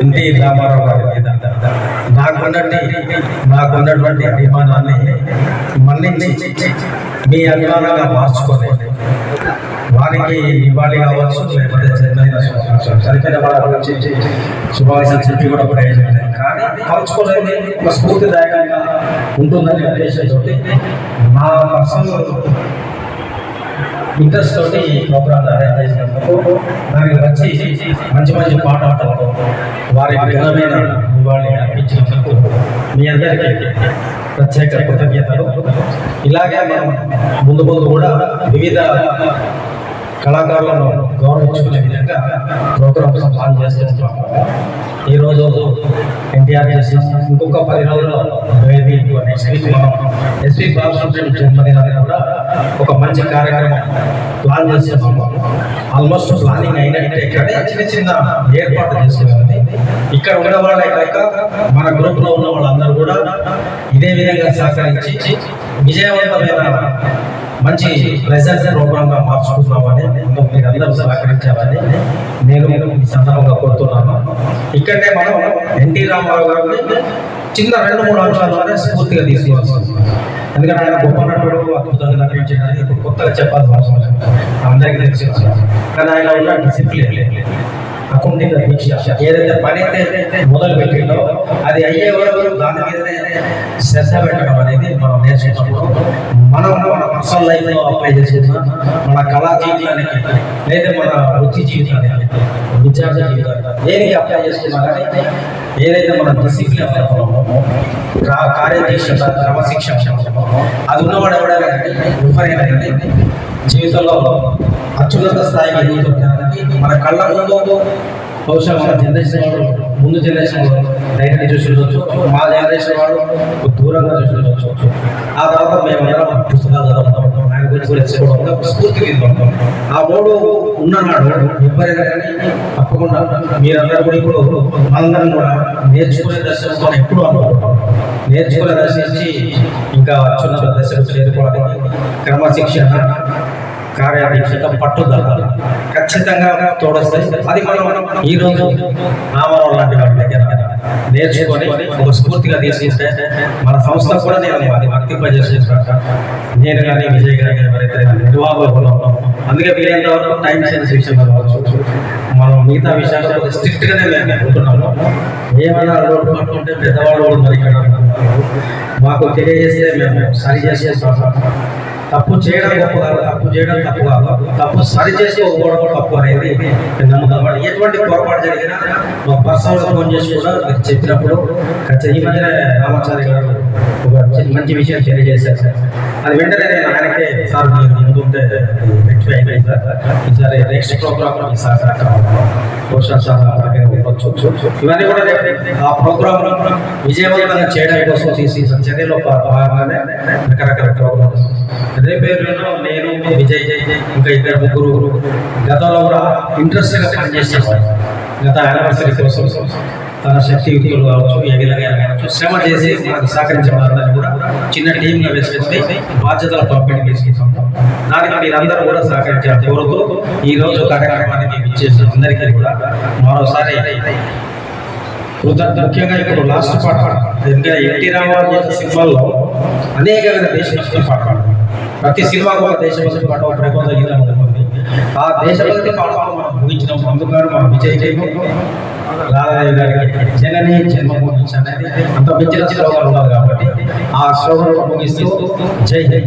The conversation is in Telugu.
ఎన్టీ రామారావు గారి మీద నాకున్నటువంటి అభిమానాన్ని మన్నించి మీ అభిమానంగా మార్చుకొని వారికి నివాళి కావచ్చు, లేకపోతే చనిపోయిన వాళ్ళ గురించి శుభాకాంక్షలు చెప్పి కూడా ప్రయోజనం లేదు. కానీ పంచుకోలేదు ఒక స్ఫూర్తిదాయకంగా ఉంటుందనే ఉద్దేశంతో నా పర్సనల్ ఇంట్రెస్ట్ తోటి ఈ ప్రోగ్రామ్ అరేంజ్ చేసినందుకు దానికి వచ్చి మంచి మంచి పాటలతో వారి ఘనమైన నివాళి అర్పించినందుకు మీ అందరికీ ప్రత్యేక కృతజ్ఞతలు. ఇలాగే మనం ముందు కూడా వివిధ కళాకారులను గౌరవించుకునే విధంగా ప్రోగ్రామ్స్ ప్లాన్ చేస్తున్నాము. ఈరోజు ఎన్టీఆర్ చేసిన ఇంకొక 10 రోజుల్లో ఎస్పీ బాలసుబ్రహ్మణ్యం జన్మదినాన్ని కూడా ఒక మంచి కార్యక్రమం ప్లాన్ చేస్తున్నాము. ఆల్మోస్ట్ ప్లానింగ్ అయినట్టే, కానీ చిన్న ఏర్పాటు చేసుకున్నాము. ఇక్కడ ఉన్న వాళ్ళే కాక మన గ్రూప్లో ఉన్న వాళ్ళందరూ కూడా ఇదే విధంగా సహకరించి విజయవంతమైన మంచి ప్రెజెంట్ ప్రోగ్రామ్ గా మార్చుకుంటున్నామని, మీరు అందరూ సహకరించాలని నేను ఈ సందర్భంగా కోరుతున్నాను. ఇక్కడనే మనం ఎన్టీ రామారావు గారిని చిన్న 2-3 అంశాలనే స్ఫూర్తిగా తీసుకోవాల్సింది. ఎందుకంటే ఆయన గొప్ప నటుడు, అద్భుతంగా నటించడానికి ఇప్పుడు కొత్తగా చెప్పాల్సిన అవసరం లేదు, అందరికీ తెలిసి. కానీ ఆయన ఉన్న డిసిప్లిన్, అకుంఠిత దీక్ష, ఏదైతే పని అయితే మొదలు పెట్టిందో అది అయ్యే వరకు దాని మీదనే శ్రద్ధ పెట్టడం అనేది మనం నేర్చుకుంటున్నాం. మనం మన పర్సనల్ లైఫ్లో అప్లై చేసుకుంటున్నాం, మన కళా జీవితానికి లేదా మన వృత్తి జీవితానికి, విద్యార్థి జీవితానికి దేనికి అప్లై చేసుకున్నా కానీ ఏదైతే మన డిసిప్లిన్ కార్యదీక్ష క్రమశిక్షణ అది ఉన్నవాడు ఎవడైనా జీవితంలో అత్యున్నత స్థాయికి ఎదుగుతుండడానికి మన కళ్ళ ముందు బహుశా మన జనరేషన్ వాడు, ముందు జనరేషన్ వాడు డైరెక్ట్ చూసి ఉండొచ్చు, మా జనరేషన్ వాడు దూరంగా చూసి ఉండొచ్చు. ఆ తర్వాత మేమందరం పుస్తకాలు చదువుతాం, ఆయన గురించి తెలుసుకోవడం స్ఫూర్తి తీసుకుంటాం. ఆ మూడు ఉన్ననాడు ఎవరైనా కానీ తప్పకుండా మీరందరూ కూడా ఇప్పుడు మనందరం కూడా నేర్చుకునే దశతో ఎప్పుడు అనుకుంటాం. నేర్చుకునే దశ నుంచి ఇంకా అత్యున్నత దశకు చేరుకోవడానికి క్రమశిక్షణ, కార్యదీక్షత, పట్టుదల ఖచ్చితంగా తోడొస్తాయి. అది మనం ఈరోజు రామారావు లాంటి వాటి దగ్గర నేర్చుకొని ఒక స్ఫూర్తిగా తీసుకుంటే మన సంస్థ కూడా నేను అది వర్తింపజేసుకుంటా. నేను కానీ విజయ్ గారి ఎవరైతే నిర్వాహకులు ఉన్నాం, అందుకే వీలైనంత వరకు టైం సెన్స్ విషయంలో కావచ్చు, మనం మిగతా విషయాలు స్ట్రిక్ట్గానే మేము అనుకుంటున్నాము. ఏమైనా లోటుపాటు ఉంటే పెద్దవాళ్ళు మరి ఇక్కడ మాకు తెలియజేస్తే మేము సరి చేసేస్తాం. తప్పు చేయడం గొప్ప కాదు, తప్పు చేయడం తప్పు కాదు, తప్పు సరి చేసుకోకపోవడం తప్పు అనేది నమ్ముతాం. ఎటువంటి పొరపాటు జరిగినా మా పర్సనల్ ఫోన్ చేసి కూడా మీరు చెప్పినప్పుడు ఈ మధ్యన రామాచారి గారు ఒక మంచి విషయం తెలియజేశారు సార్. అది వెంటనే నేను ఆయనకే సార్ మీరు ముందుంటే రెక్టిఫై అయిపోయింది సార్, ఈసారి నెక్స్ట్ ప్రోగ్రామ్ ఉండొచ్చు. ఇవన్నీ కూడా ఆ ప్రోగ్రామ్ విజయవంతంగా చేయడం కోసం తీసి చర్యలో భాగంగానే రకరకాల ప్రోగ్రామ్స్ అదే పేరులో నేను విజయ్ ఇంకా 2-3 గతంలో కూడా ఇంట్రెస్ట్గా పనిచేసేవాడు. గత యానివర్సరీ కోసం తన శక్తియుక్తులు కావచ్చు, ఏ విధంగా కావచ్చు శ్రమ చేసి మనకు సహకరించే వాళ్ళని కూడా చిన్న టీంగా వేసుకొచ్చి బాధ్యతల పంపిణీ తీసుకుంటాం. దానికి మీరందరూ కూడా సహకరించారు కోరుతూ ఈరోజు కార్యక్రమానికి ఇచ్చేసి అందరికీ కూడా మరోసారి ముఖ్యంగా ఇప్పుడు లాస్ట్ పాట, ఎందుకంటే ఎన్టీ రామారావు సినిమాల్లో అనేక దేశభక్తి పాట, ప్రతి సినిమాకు ఒక దేశభక్తి పాట, ఒక ప్రబోధ గీతం ఉంటుంది. ఆ దేశభక్తి పాటలు మనం ముగించినాం. అందుకని మన విజయ్ రాధాదేవి గారికి జనని జన్మభూమి అనేది అంత మించిన శ్లోకాలు ఉండదు కాబట్టి ఆ శ్లోకంలో ముగిస్తూ జై జై.